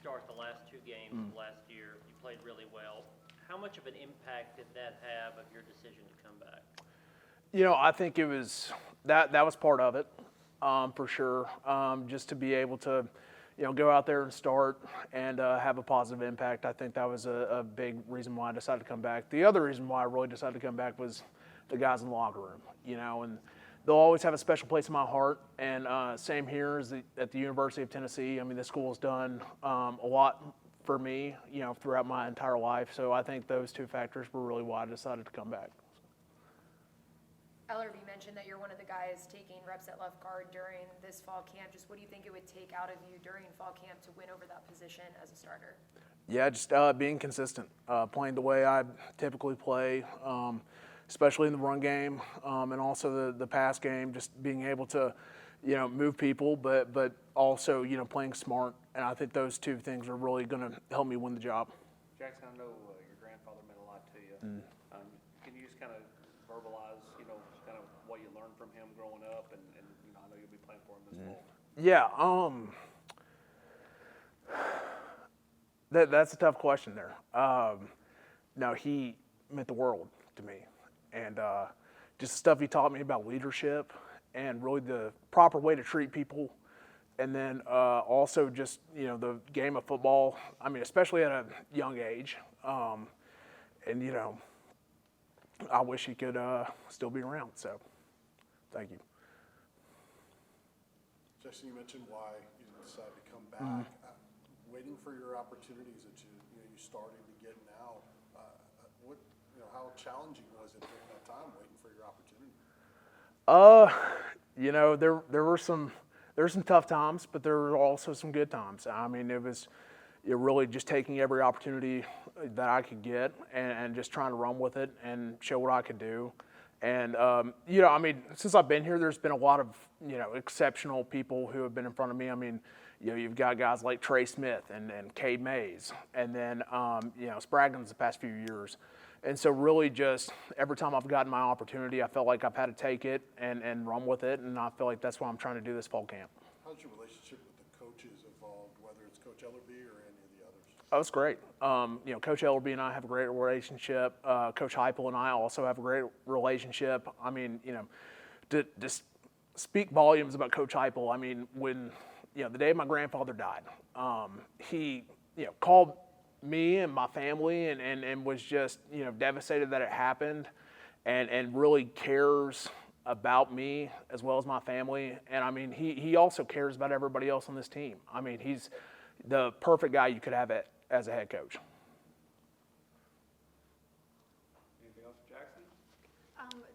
start the last two games of last year. You played really well. How much of an impact did that have of your decision to come back? I think it was that was part of it, for sure. Just to be able to, go out there and start and have a positive impact. I think that was a big reason why I decided to come back. The other reason why I really decided to come back was the guys in the locker room, and they'll always have a special place in my heart. And same here as at the University of Tennessee. I mean, the school has done a lot for me, throughout my entire life. So I think those two factors were really why I decided to come back. LRB mentioned that you're one of the guys taking reps at left guard during this fall camp. Just what do you think it would take out of you during fall camp to win over that position as a starter? Yeah, just being consistent, playing the way I typically play, especially in the run game, and also the pass game, just being able to, move people, but also, playing smart. And I think those two things are really going to help me win the job. Jackson, I know your grandfather meant a lot to you. Can you just kind of verbalize, kind of what you learned from him growing up, and I know you'll be playing for him this fall. Yeah, that's a tough question there. No, he meant the world to me, and just the stuff he taught me about leadership and really the proper way to treat people, and then also just the game of football. I mean, especially at a young age, and I wish he could still be around. So, thank you. Jackson, you mentioned why you decided to come back. Waiting for your opportunities that you started to get now. How challenging was it during that time waiting for your opportunity? There were some tough times, but there were also some good times. I mean, it was really just taking every opportunity that I could get and just trying to run with it and show what I could do. And, I mean, since I've been here, there's been a lot of, exceptional people who have been in front of me. I mean, you've got guys like Trey Smith and Cade Mays, and then, Spraggins the past few years. And so really just every time I've gotten my opportunity, I felt like I've had to take it and run with it, and I feel like that's why I'm trying to do this fall camp. How's your relationship with the coaches evolved, whether it's Coach Ellerby or any of the others? Oh, it's great. Coach Ellerby and I have a great relationship. Coach Heupel and I also have a great relationship. I mean, to speak volumes about Coach Heupel, I mean, when, the day my grandfather died, he, called me and my family and was just, devastated that it happened and really cares about me as well as my family. And I mean, he also cares about everybody else on this team. I mean, he's the perfect guy you could have as a head coach. Anything else for Jackson?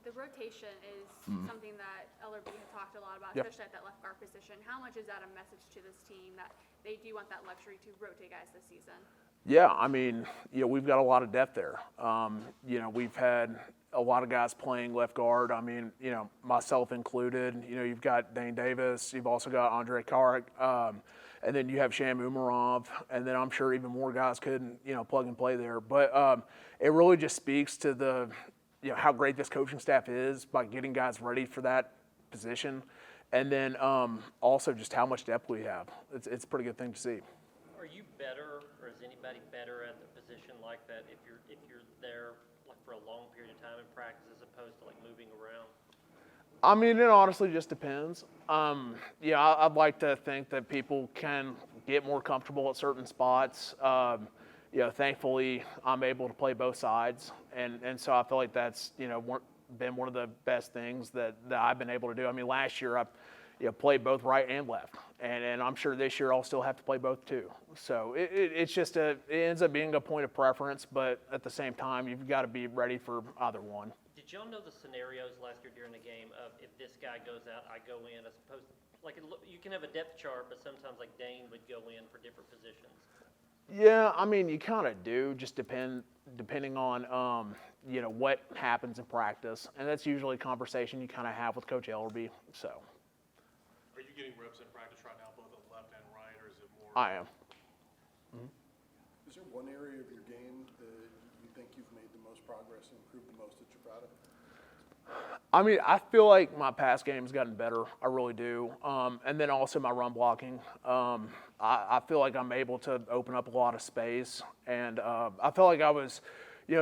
The rotation is something that LRB has talked a lot about, Yep. especially at that left guard position. How much is that a message to this team that they do want that luxury to rotate guys this season? Yeah, I mean, we've got a lot of depth there. We've had a lot of guys playing left guard. I mean, myself included. You've got Dane Davis. You've also got Andre Carrick. And then you have Sham Umarov. And then I'm sure even more guys could, plug and play there. But it really just speaks to the, how great this coaching staff is by getting guys ready for that position. And then also just how much depth we have. It's a pretty good thing to see. Are you better, or is anybody better at the position like that if you're there like for a long period of time in practice as opposed to like moving around? I mean, it honestly just depends. I'd like to think that people can get more comfortable at certain spots. Thankfully, I'm able to play both sides, and so I feel like that's been one of the best things that I've been able to do. I mean, last year I played both right and left, and I'm sure this year I'll still have to play both too. So it's just it ends up being a point of preference, but at the same time you've got to be ready for either one. Did y'all know the scenarios last year during the game of if this guy goes out, I go in, as opposed to, you can have a depth chart, but sometimes like Dane would go in for different positions. Yeah, I mean, you kind of do, just depending on what happens in practice, and that's usually a conversation you kind of have with Coach Ellerby. So. Are you getting reps in practice right now, both on left and right, or is it more? I am. Is there one area of your game that you think you've made the most progress and improved the most that you're proud of? I mean, I feel like my pass game's gotten better. I really do. And then also my run blocking. I feel like I'm able to open up a lot of space. And I felt like I was,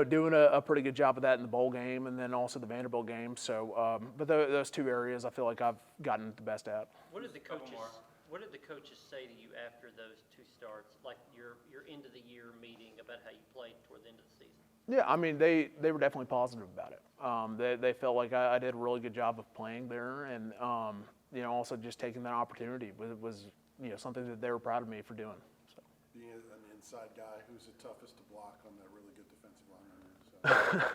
doing a pretty good job of that in the bowl game and then also the Vanderbilt game. So, but those two areas I feel like I've gotten the best at. What did the coaches say to you after those two starts, like your end of the year meeting, about how you played toward the end of the season? Yeah, I mean, they were definitely positive about it. They felt like I did a really good job of playing there, and also just taking that opportunity was something that they were proud of me for doing. So. Being an inside guy, who's the toughest to block on that really good defensive line?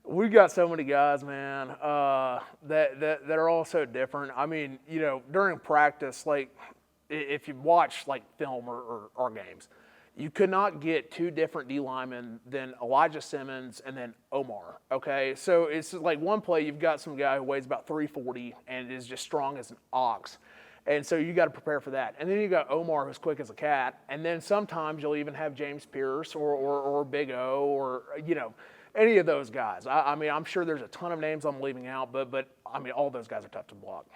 We've got so many guys, man, that are all so different. I mean, during practice, like if you watch like film or our games, you could not get two different D linemen than Elijah Simmons and then Omar, okay? So it's like one play, you've got some guy who weighs about 340 and is just strong as an ox. And so you got to prepare for that. And then you got Omar, who's quick as a cat. And then sometimes you'll even have James Pierce or Big O or, any of those guys. I mean, I'm sure there's a ton of names I'm leaving out, but I mean, all those guys are tough to block.